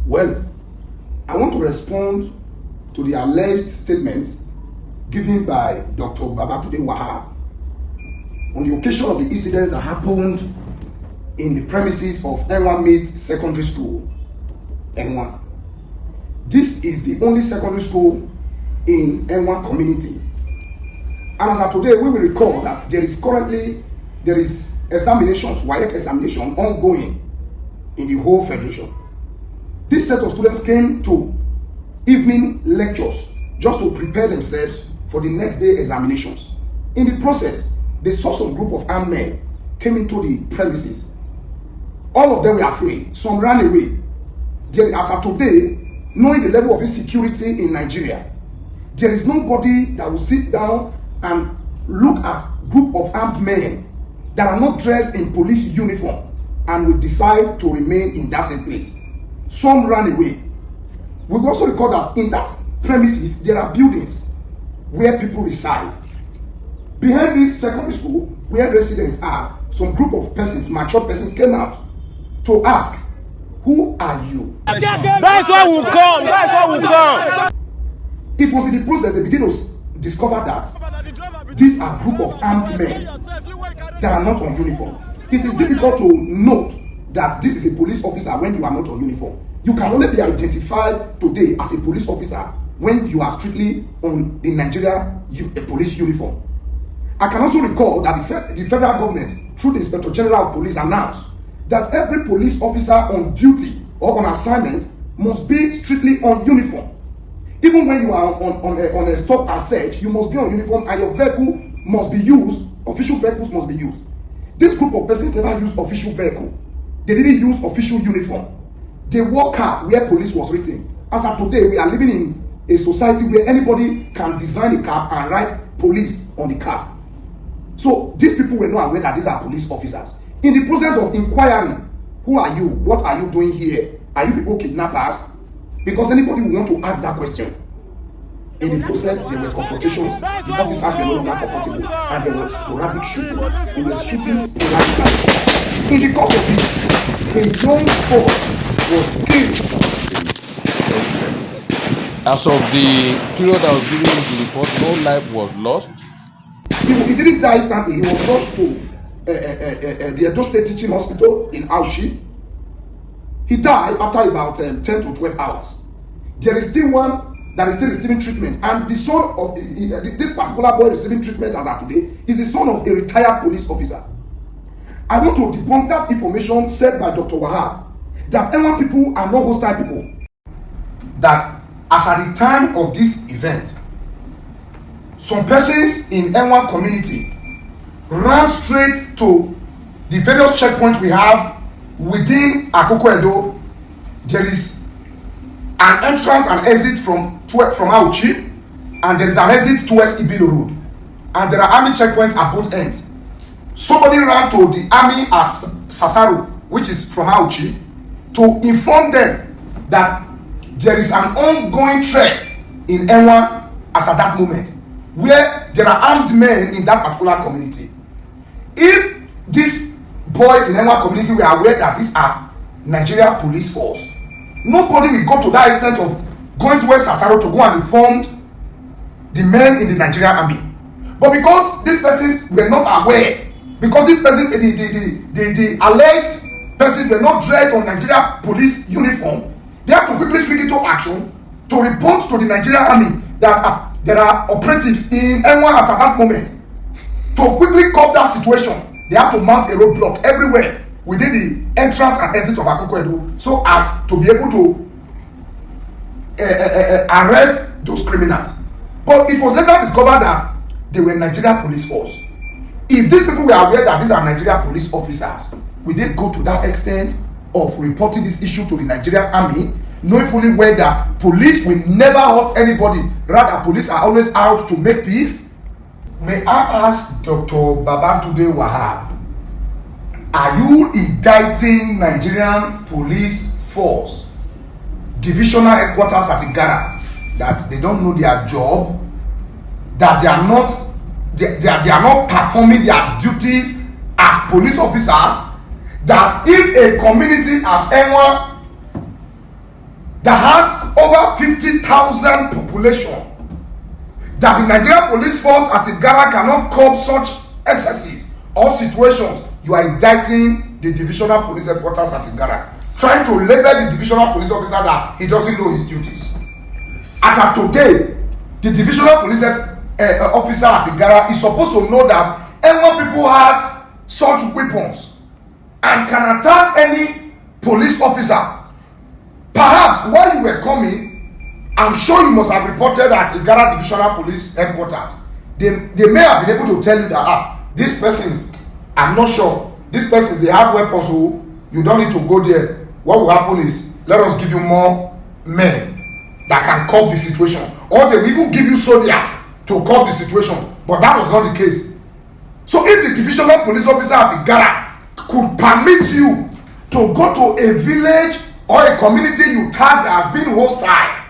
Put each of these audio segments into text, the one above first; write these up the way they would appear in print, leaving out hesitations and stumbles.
Well, I want to respond to the alleged statements given by Dr. Babalola on the occasion of the incidents that happened in the premises of Enwan Mixed Secondary School, Enwan. This is the only secondary school in Enwan community. And as of today, we will recall that there is examinations, WAEC examination ongoing in the whole federation. This set of students came to evening lectures just to prepare themselves for the next day examinations. In the process, they saw some group of armed men came into the premises. All of them were afraid. Some ran away. As of today, knowing the level of insecurity in Nigeria, there is nobody that will sit down and look at group of armed men that are not dressed in police uniform and will decide to remain in that same place. Some ran away. We also record that in that premises there are buildings where people reside. Behind this secondary school where residents are, some group of persons, mature persons, came out to ask, who are you? That's why we come. That's why we come. It was in the process they began to discover that these are group of armed men that are not on uniform. It is difficult to note that this is a police officer when you are not on uniform. You can only be identified today as a police officer when you are strictly on the Nigeria police uniform. I can also recall that the federal government, through the Inspector General of Police, announced that every police officer on duty or on assignment must be strictly on uniform. Even when you are on a stop and search, you must be on uniform and your vehicle must be used, official vehicles must be used. This group of persons never used official vehicle. They didn't use official uniform. They wore car where police was written. As of today, we are living in a society where anybody can design a car and write police on the car. So these people were not aware that these are police officers. In the process of inquiring, who are you? What are you doing here? Are you people kidnappers? Because anybody will want to ask that question. In the process, there were confrontations. The officers were no longer comfortable, and there was sporadic shooting. There was shooting sporadically. In the course of this, a young boy was killed. As of the period I was giving the report, no life was lost. He didn't die instantly. He was rushed to the Edo State Teaching Hospital in Auchi. He died after about 10 to 12 hours. There is still one that is still receiving treatment, and the son of this particular boy receiving treatment as of today is the son of a retired police officer. I want to debunk that information said by Dr. Wahab that Enwan people are not hostile people. That as at the time of this event, some persons in Enwan community ran straight to the various checkpoints we have within Akoko Edo. There is an entrance and exit from Auchi, and there is an exit towards Ibilo Road, and there are army checkpoints at both ends. Somebody ran to the army at Sasaru, which is from Auchi, to inform them that there is an ongoing threat in Enwan as at that moment, where there are armed men in that particular community. If these boys in Enwan community were aware that these are Nigeria police force, nobody will go to that extent of going to Sasaru to go and inform the men in the Nigerian army. But because these persons were not aware, because this person, the alleged persons were not dressed on Nigeria police uniform, they have to quickly swing into action to report to the Nigerian army that there are operatives in Enwan at that moment. To quickly curb that situation, they have to mount a roadblock everywhere within the entrance and exit of Akoko Edo, so as to be able to arrest those criminals. But it was later discovered that they were Nigerian police force. If these people were aware that these are Nigerian police officers, will they go to that extent of reporting this issue to the Nigerian army, knowing fully well that police will never hurt anybody, rather police are always out to make peace? May I ask Dr. Babalola, are you indicting Nigerian police force, divisional headquarters at Igara, that they don't know their job, that they are not performing their duties as police officers, that if a community as Enwan that has over 50,000 population, that the Nigerian police force at Igara cannot curb such excesses or situations, you are indicting the divisional police headquarters at Igara, trying to label the divisional police officer that he doesn't know his duties. As of today, the divisional police officer at Igara is supposed to know that Enwan people has such weapons and can attack any police officer. Perhaps while you were coming, I'm sure you must have reported at Igara divisional police headquarters. They may have been able to tell you that these persons, I'm not sure, these persons, they have weapons, so you don't need to go there. What will happen is, let us give you more men that can curb the situation, or they will even give you soldiers to curb the situation. But that was not the case. So if the divisional police officer at Igara could permit you to go to a village or a community you tagged as being hostile,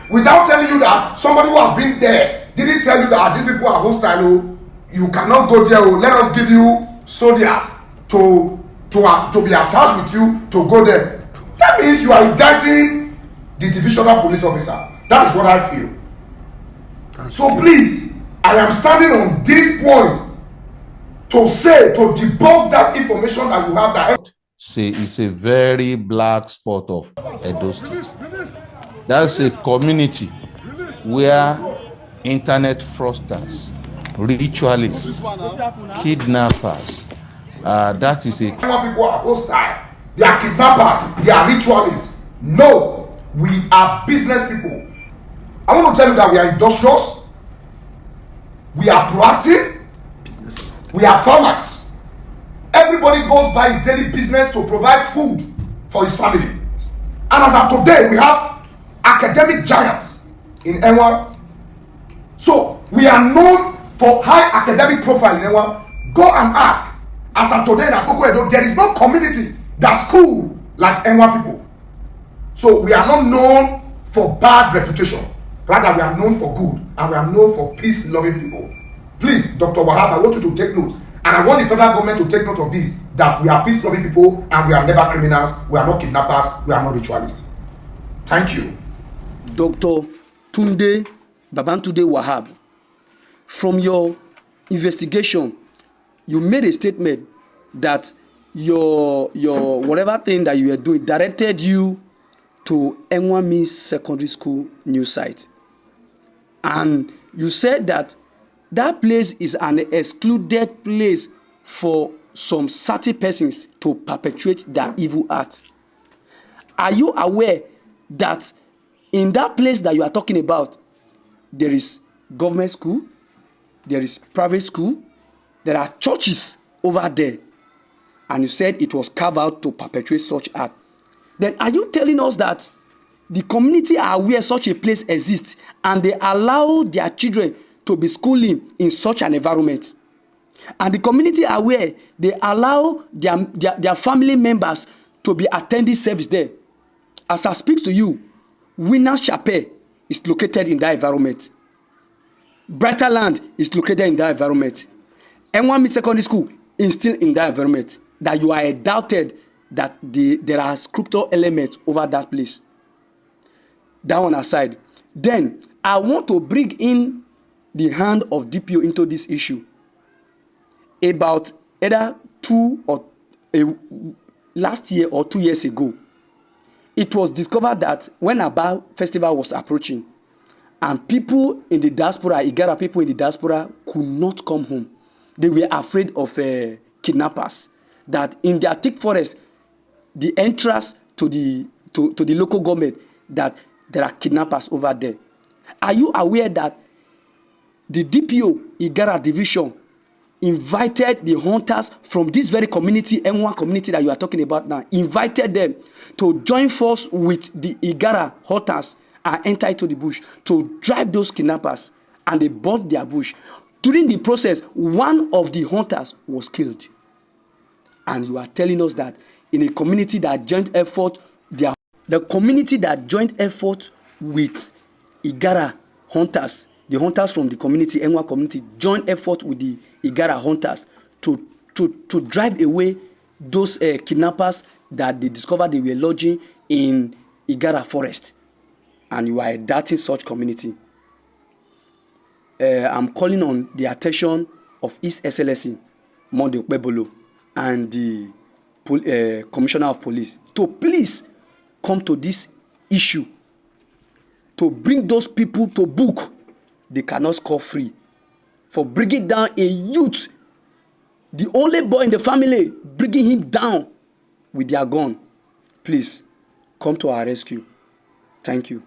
without telling you that somebody who has been there didn't tell you that these people are hostile, oh, you cannot go there, oh, let us give you soldiers to be attached with you to go there. That means you are indicting the divisional police officer. That is what I feel. So please, I am standing on this point to debunk that information that you have that say it's a very black spot of Edo State. That's a community where internet fraudsters, ritualists, kidnappers, that is a... people are hostile, they are kidnappers, they are ritualists. No, we are business people. I want to tell you that we are industrious, we are proactive, we are farmers. Everybody goes by his daily business to provide food for his family. And as of today, we have academic giants in Enwan. So we are known for high academic profile in Enwan. Go and ask. As of today in Akoko Edo, there is no community that's cool like Enwan people. So we are not known for bad reputation. Rather, we are known for good, and we are known for peace-loving people. Please, Dr. Wahab, I want you to take note. And I want the federal government to take note of this, that we are peace-loving people and we are never criminals, we are not kidnappers, we are not ritualists. Thank you. Dr. Tunde Babantunde Wahab, from your investigation, you made a statement that your whatever thing that you were doing directed you to Enwan Secondary School new site. And you said that that place is an excluded place for some certain persons to perpetuate their evil act. Are you aware that in that place that you are talking about, there is government school, there is private school, there are churches over there, and you said it was carved out to perpetuate such act? Then are you telling us that the community are aware such a place exists and they allow their children to be schooling in such an environment? And the community are aware they allow their family members to be attending service there? As I speak to you, Winners Chapel is located in that environment. Brighter Land is located in that environment. Enwan Secondary School is still in that environment. That you are doubted that there are scriptural elements over that place. That one aside. Then I want to bring in the hand of DPO into this issue. About either last year or 2 years ago, it was discovered that when Aba festival was approaching, and people in the diaspora, Igara people in the diaspora, could not come home. They were afraid of kidnappers. That in their thick forest, the entrance to the local government, that there are kidnappers over there. Are you aware that the DPO Igara division invited the hunters from this very community, Enwan community that you are talking about now, invited them to join force with the Igara hunters and enter into the bush to drive those kidnappers, and they burnt their bush. During the process, one of the hunters was killed. And you are telling us that in a community that joint effort, the community that joint effort with Igara hunters, the hunters from the community, Enwan community, joint effort with the Igara hunters to drive away those kidnappers that they discovered they were lodging in Igara forest. and you are adapting such community, I'm calling on the attention of His Excellency Dr Babalola and the Commissioner of Police to please come to this issue, to bring those people to book. They cannot score free for bringing down a youth, the only boy in the family, bringing him down with their gun. Please come to our rescue. Thank you.